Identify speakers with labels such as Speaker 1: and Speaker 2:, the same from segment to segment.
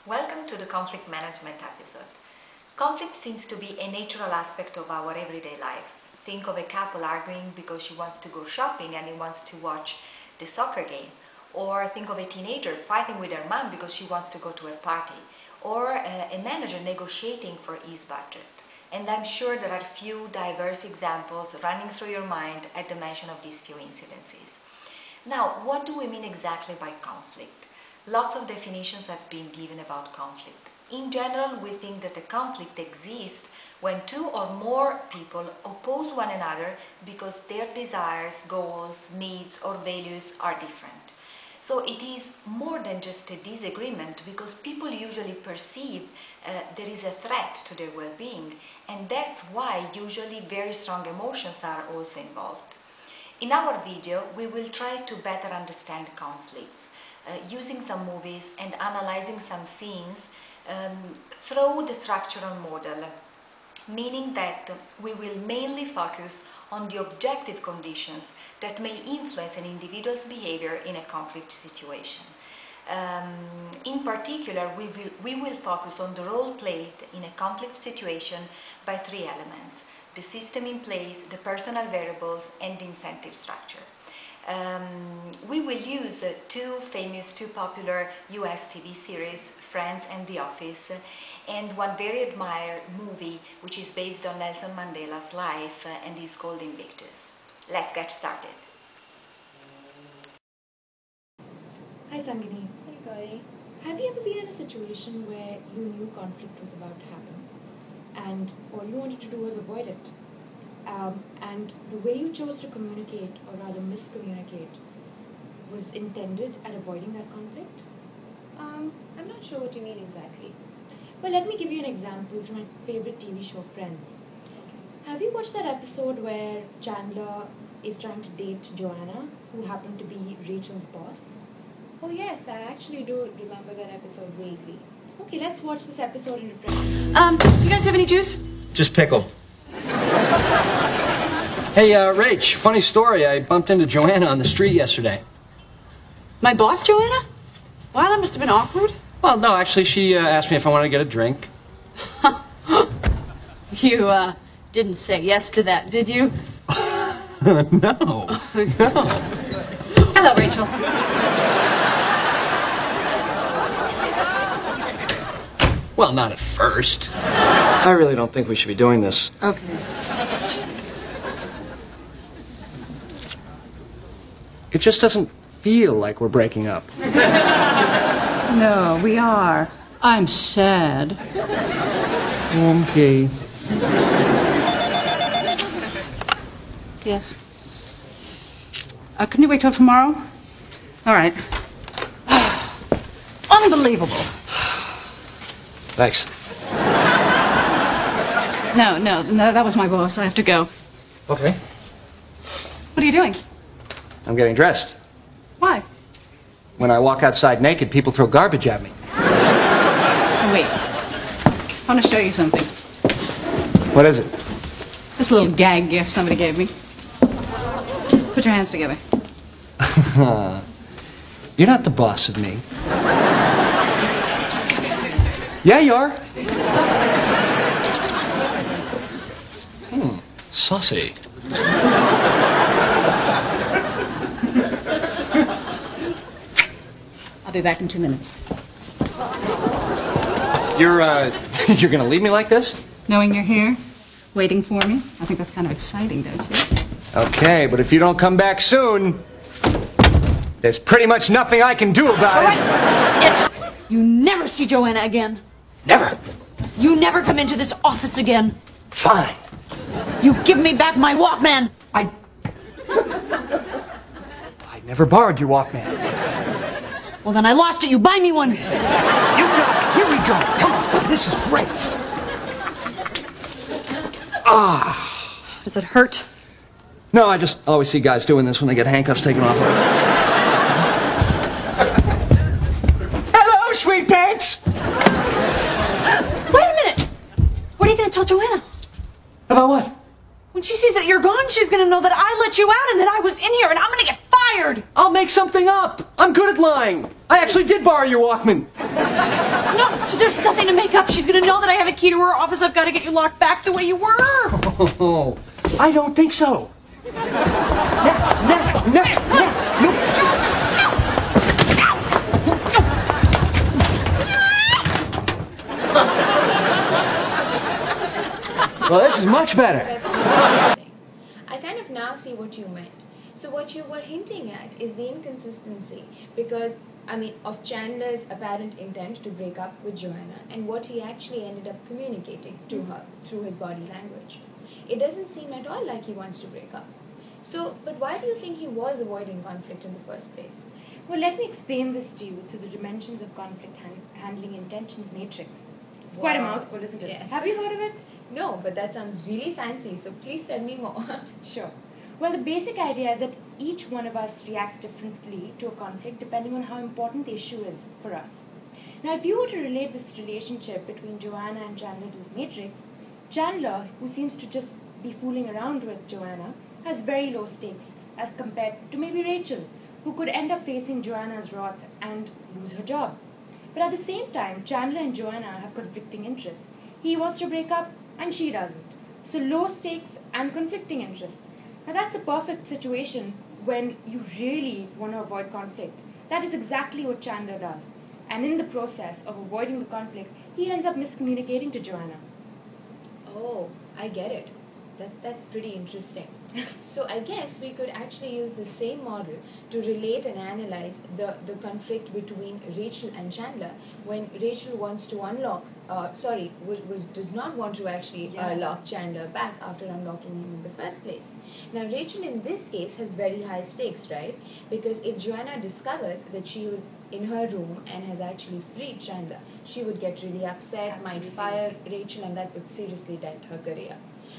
Speaker 1: Welcome to the conflict management episode. Conflict seems to be a natural aspect of our everyday life. Think of a couple arguing because she wants to go shopping and he wants to watch the soccer game. Or think of a teenager fighting with her mom because she wants to go to a party. Or a manager negotiating for his budget. And I'm sure there are few diverse examples running through your mind at the mention of these few incidences. Now, what do we mean exactly by conflict? Lots of definitions have been given about conflict. In general, we think that a conflict exists when two or more people oppose one another because their desires, goals, needs or values are different. So it is more than just a disagreement because people usually perceive there is a threat to their well-being, and that's why usually very strong emotions are also involved. In our video, we will try to better understand conflicts using some movies and analyzing some scenes through the structural model, meaning that we will mainly focus on the objective conditions that may influence an individual's behavior in a conflict situation. In particular, we will focus on the role played in a conflict situation by three elements: the system in place, the personal variables, and the incentive structure. We will use two popular US TV series, Friends and The Office, and one very admired movie which is based on Nelson Mandela's life and is called Invictus. Let's get started.
Speaker 2: Hi Sangini.
Speaker 3: Hey Gauri.
Speaker 2: Have you ever been in a situation where you knew conflict was about to happen and all you wanted to do was avoid it? And the way you chose to communicate, or rather miscommunicate, was intended at avoiding that conflict?
Speaker 3: I'm not sure what you mean exactly.
Speaker 2: Well, let me give you an example through my favorite TV show, Friends. Have you watched that episode where Chandler is trying to date Joanna, who happened to be Rachel's boss?
Speaker 3: Oh yes, I actually do remember that episode vaguely.
Speaker 2: Okay, let's watch this episode and refresh.
Speaker 4: You guys have any juice?
Speaker 5: Just pickle. Hey, Rach, funny story. I bumped into Joanna on the street yesterday.
Speaker 4: My boss, Joanna? Wow, that must have been awkward.
Speaker 5: Well, no, actually, she asked me if I wanted to get a drink.
Speaker 4: You, didn't say yes to that, did you?
Speaker 5: No.
Speaker 4: Hello, Rachel.
Speaker 5: Well, not at first. I really don't think we should be doing this.
Speaker 4: Okay.
Speaker 5: It just doesn't feel like we're breaking up.
Speaker 4: No, we are. I'm sad.
Speaker 5: Okay.
Speaker 4: Yes. Can you wait till tomorrow? All right. Unbelievable.
Speaker 5: Thanks.
Speaker 4: No, that was my boss. I have to go.
Speaker 5: Okay.
Speaker 4: What are you doing?
Speaker 5: I'm getting dressed.
Speaker 4: Why?
Speaker 5: When I walk outside naked, people throw garbage at me.
Speaker 4: Oh, wait. I want to show you something.
Speaker 5: What is it?
Speaker 4: Just a little gag gift somebody gave me. Put your hands together.
Speaker 5: You're not the boss of me. Yeah, you are. Saucy.
Speaker 4: I'll be back in 2 minutes.
Speaker 5: You're gonna leave me like this?
Speaker 4: Knowing you're here, waiting for me, I think that's kind of exciting, don't you?
Speaker 5: Okay, but if you don't come back soon, there's pretty much nothing I can do about
Speaker 4: All
Speaker 5: it.
Speaker 4: right, this is it. You never see Joanna again.
Speaker 5: Never.
Speaker 4: You never come into this office again.
Speaker 5: Fine.
Speaker 4: You give me back my Walkman.
Speaker 5: I never borrowed your Walkman.
Speaker 4: Well, then I lost it. You buy me one.
Speaker 5: You got it. Here we go. Come on. This is great.
Speaker 4: Does it hurt?
Speaker 5: No, I just always see guys doing this when they get handcuffs taken off of them. Hello, sweet pants!
Speaker 4: Wait a minute. What are you going to tell Joanna?
Speaker 5: About what?
Speaker 4: When she sees that you're gone, she's going to know that I let you out and that I was in here and I'm going to get fired.
Speaker 5: I'll make something up. I'm good at lying. I actually did borrow your Walkman.
Speaker 4: No, there's nothing to make up. She's gonna know that I have a key to her office. I've got to get you locked back the way you were.
Speaker 5: Oh, I don't think so. Well, this is much better.
Speaker 2: That's interesting. I kind of now see what you meant. So what you were hinting at is the inconsistency because, of Chandler's apparent intent to break up with Joanna and what he actually ended up communicating to her through his body language. It doesn't seem at all like he wants to break up. So, but why do you think he was avoiding conflict in the first place?
Speaker 3: Well, let me explain this to you through the dimensions of conflict handling intentions matrix. It's quite a
Speaker 2: Wow.
Speaker 3: mouthful, isn't it?
Speaker 2: Yes.
Speaker 3: Have you heard of it?
Speaker 2: No, but that sounds really fancy, so please tell me more.
Speaker 3: Sure. Well, the basic idea is that each one of us reacts differently to a conflict depending on how important the issue is for us. Now, if you were to relate this relationship between Joanna and Chandler to this matrix, Chandler, who seems to just be fooling around with Joanna, has very low stakes as compared to maybe Rachel, who could end up facing Joanna's wrath and lose her job. But at the same time, Chandler and Joanna have conflicting interests. He wants to break up and she doesn't. So low stakes and conflicting interests. Now that's the perfect situation when you really want to avoid conflict. That is exactly what Chandler does. And in the process of avoiding the conflict, he ends up miscommunicating to Joanna.
Speaker 2: Oh, I get it. That's pretty interesting. So I guess we could actually use the same model to relate and analyze the conflict between Rachel and Chandler when Rachel wants to does not want to actually lock Chandler back after unlocking him in the first place. Now Rachel in this case has very high stakes, right? Because if Joanna discovers that she was in her room and has actually freed Chandler, she would get really upset, might fire Rachel, and that would seriously dent her career.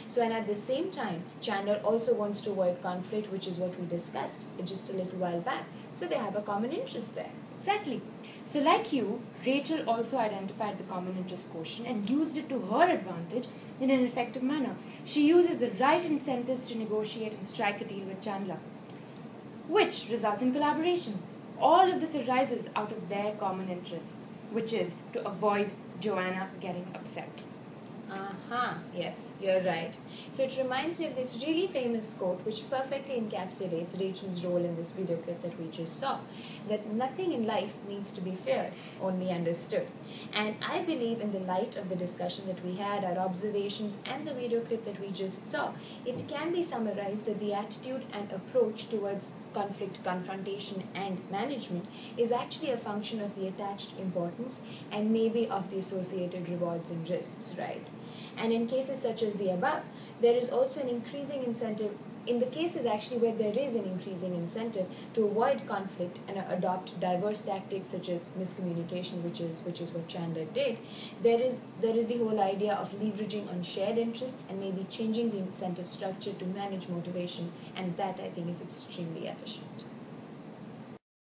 Speaker 2: So, and at the same time, Chandler also wants to avoid conflict, which is what we discussed just a little while back. So they have a common interest there.
Speaker 3: Exactly. So like you, Rachel also identified the common interest quotient and used it to her advantage in an effective manner. She uses the right incentives to negotiate and strike a deal with Chandler, which results in collaboration. All of this arises out of their common interest, which is to avoid Joanna getting upset.
Speaker 2: Yes, you're right. So it reminds me of this really famous quote which perfectly encapsulates Rachel's role in this video clip that we just saw, that nothing in life needs to be feared, only understood. And I believe in the light of the discussion that we had, our observations and the video clip that we just saw, it can be summarized that the attitude and approach towards conflict confrontation and management is actually a function of the attached importance and maybe of the associated rewards and risks, right? And in cases such as the above, there is also an increasing incentive, in the cases actually where there is an increasing incentive to avoid conflict and adopt diverse tactics such as miscommunication, which is what Chandler did, there is the whole idea of leveraging on shared interests and maybe changing the incentive structure to manage motivation, and that I think is extremely efficient.